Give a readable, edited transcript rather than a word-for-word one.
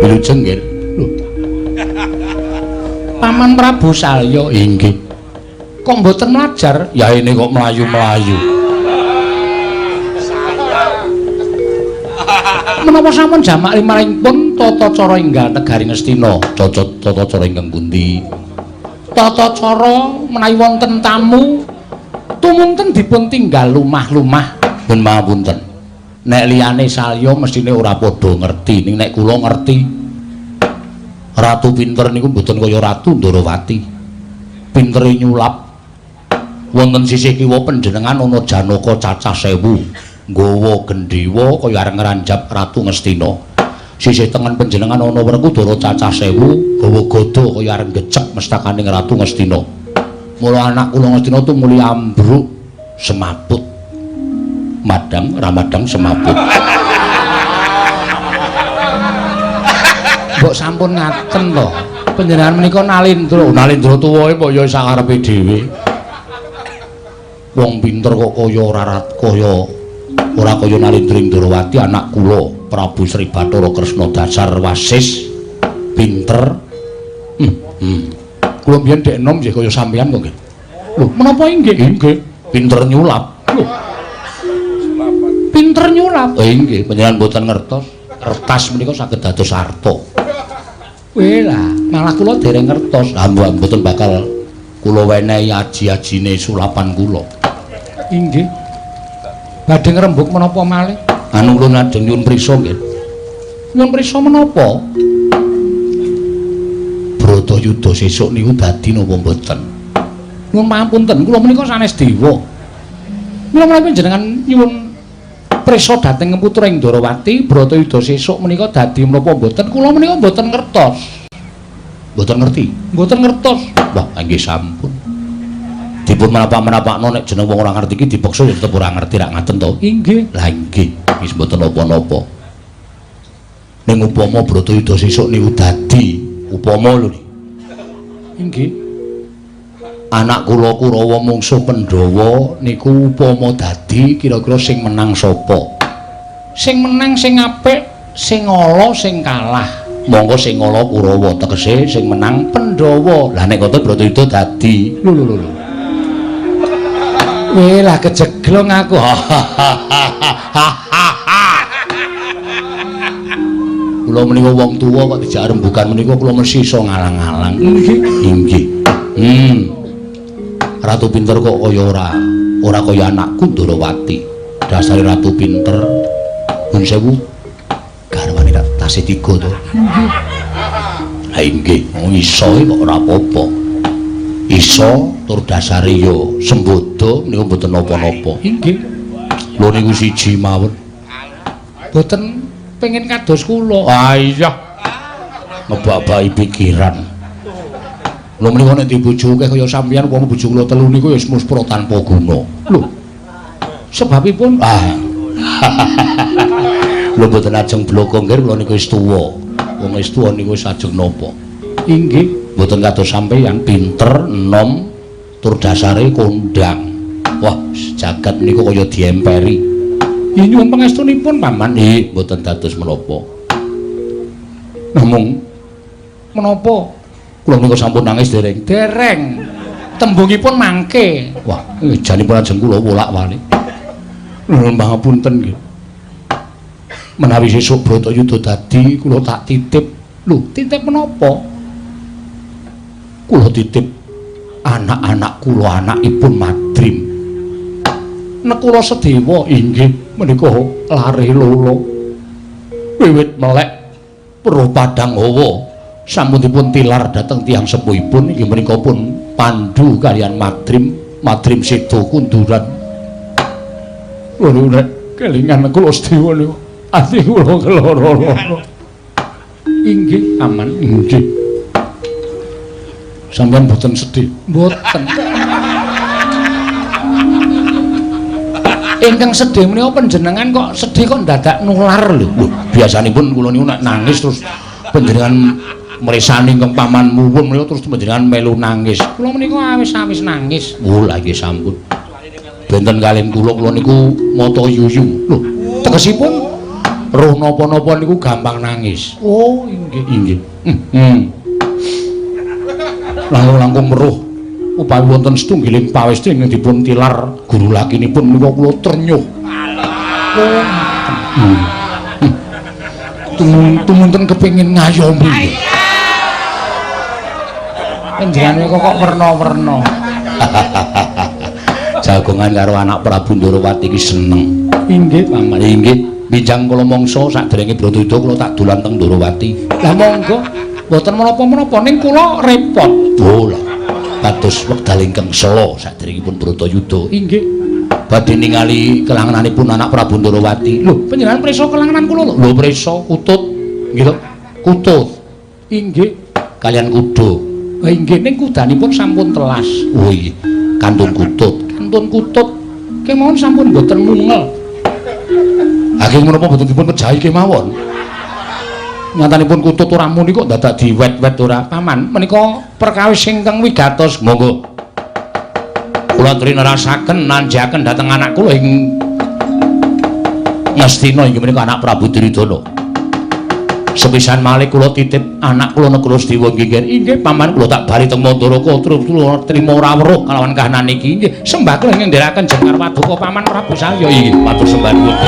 Wilujeng nggih. Lho. Paman Prabu Salya inggih. Kok mboten mlajar? Ya ini kok mlayu-mlayu. Menapa sampun jamak limaringipun tata cara enggal negari Ngastina? Tata cara ingkang pundi? Tata cara menawi wonten tamu tumungten dipun tinggal lumah-lumah. Ben mapunten. Nek liyane Salya mestine ora padha ngerti, ning nek kula ngerti. Ratu pinter niku mboten kaya Ratu Ndorowati. Pintere nyulap. Wonten sisih kiwa panjenengan ana Janaka cacah 1000. Nggawa gendhewa kaya areng ngranjap Ratu Ngastina. Sisih tengen panjenengan ana Werkudara cacah 1000, gawa gada kaya areng gecek mestakaning Ratu Ngastina. Mula anak kula Ngastina tumuli ambruk semaput. Madang ramadang semaput. Mbok sampun ngaten to. Panjenengan menika Nalindra tuwae kok ya sakarepe dhewe. Wong pinter kok kaya ora kaya Nalindra Ndorowati anak kula Prabu Sri Bathara Kresna Dasar Wasis pinter. Kula mbiyen dek enom nggih kaya sampeyan kok nggih. Lho, menapa inggih? Nggih, pinter nyulap. Lho. Pinter nyulap. Nggih, panjenengan mboten ngertos. Kertas menika saged dados harta. Lah, malah kula dereng ngertos. Mboten bakal kula wenehi aji-ajine sulapan kula. Inggih. Badhe ngrembug menapa malih? Anu kula lajeng nyuwun prisa nggih. Nyuwun prisa menapa? Bratayuda sesuk niku dadi napa mboten? Nyuwun pangapunten, kula menika sanes dewa. Mula menawi panjenengan nyuwun prisa dhateng Putraing Ndorowati, Bratayuda sesuk menika dadi menapa mboten? Kula menika mboten ngertos. Mboten ngerti? Mboten ngertos. Wah, nggih sampun. Dipun menapa-menapakno nek jeneng wong ora ngerti iki dipaksa ya tetep ora ngerti rak ngaten to. Inggih. Lah inggih, wis mboten napa-napa. Ning upama Bratayuda sesuk niku dadi upama lho. Inggih. Anak kula Kurawa mungsuh Pandhawa niku upama dadi kira-kira sing menang sapa? Sing menang sing apik, sing ala sing kalah. Monggo sing ala Kurawa tegese sing menang Pandhawa. Lah nek ngoten Bratayuda dadi lho. Weh lah kejeglong aku. Kula menika wong tuwa kok dijak rembugan menika kula mesti iso ngalang-alang. Inggih. Ratu pinter kok kaya ora kaya anakku Ndorowati. Dasare ratu pinter. Nun sewu garwane tak tasih 3 to. Lah inggih, iso kok ora apa-apa. Iso tur dasare yo sembodo niku mboten napa-napa. Inggih. Lho niku siji mawon. Mboten pengen kados kula. Ah iya. Ngebak-baki pikiran. Lho menika nek dibojoke kaya sampeyan wong bojo kula telu niku ya wis muspra tanpa guna. Lho. Sebabipun lho mboten ajeng bloko nggih kula niku wis tuwa. Wong wis tuwa niku wis ajeng napa? Inggih. Mboten kados sampeyan pinter, enom, tur dasare kondang. Wah, jagat niku kaya diemperi. Nyuwun pangestunipun paman. Nggih, mboten dados menapa. Namung menapa kula menika sampun nangis dereng. Tembungipun mangke. Wah, janipun ajeng kula wolak-walik. Nuwun pangapunten nggih. Menawi sesuk Bratayuda dadi kula tak titip. Lho, titip menapa? Kula titip anak-anak kula, anakipun Madrim. Nek kula sedewa inggih menika lare lolo. Wiwit melek weruh padang hawa sampun dipun tilar dhateng tiyang sepuhipun inggih menika pun Pandu kaliyan Madrim seda kunduran. Lho nek kelingan kula sedewa niku ati kula keloro-loro. Inggih aman inggih. Sampeyan mboten sedih? Mboten. Ingkang sedih menika panjenengan kok sedih kok dadak nular lho. Biasanipun kula niku nek nangis terus panjenengan mresani keng paman muwun menika terus panjenengan melu nangis. Kula menika awis-awis nangis. Oh, lha nggih sampun. Benten kalih kula niku mata yuyu. Lho, tegesipun roh napa-napa niku gampang nangis. Oh, inggih, inggih. Langkung meruh upawi wonten setunggiling pawesti ingkang dipun tilar guru lakinipun menika kula ternyuh. Tumunten kepengin ngayomi. Panjenengane kok werna-werna. Jagongan karo anak Prabu Ndorowati iki seneng. Inggih, Paman. Inggih. Bijang kula mangsa sadèrènge Bratayuda kula tak dolan teng Ndorowati. Lah monggo, mboten menapa-menapa ning kula repot. Bola. Kados wekdal ingkang sela sadèrèngipun Bratayuda. Inggih. Badhe ningali kelangananipun anak Prabu Ndorowati. Lho, panjenengan prisa kelanganan kula lho. Lho prisa kutut. Nggih to? Kutut. Inggih. Kalian kuda. Inggih ning kudanipun sampun telas. Oh iya. Kantun kutut. Kantun kutut. Kemawon sampun mboten mungel. Ageng menapa boten dipun pejahi kemawon. Nyatanipun kutut ora muni kok dadak diwet-wet ora. Paman, menika perkawis ingkang wigatos. Monggo. Kula aturi nerasaken nanjaken dhateng anak kula ing Ngastina inggih menika anak Prabu Duryudana. Sepisan malih kula titip anak kula negara Sedewa nggih. Inggih paman kula tak bali teng Mandaraka terus kula trima ora weruh kalawan kahanan iki. Nggih sembah kula ingkang ndherekaken jenengan paduka paman Prabu Salya. Inggih matur sembah nuwun.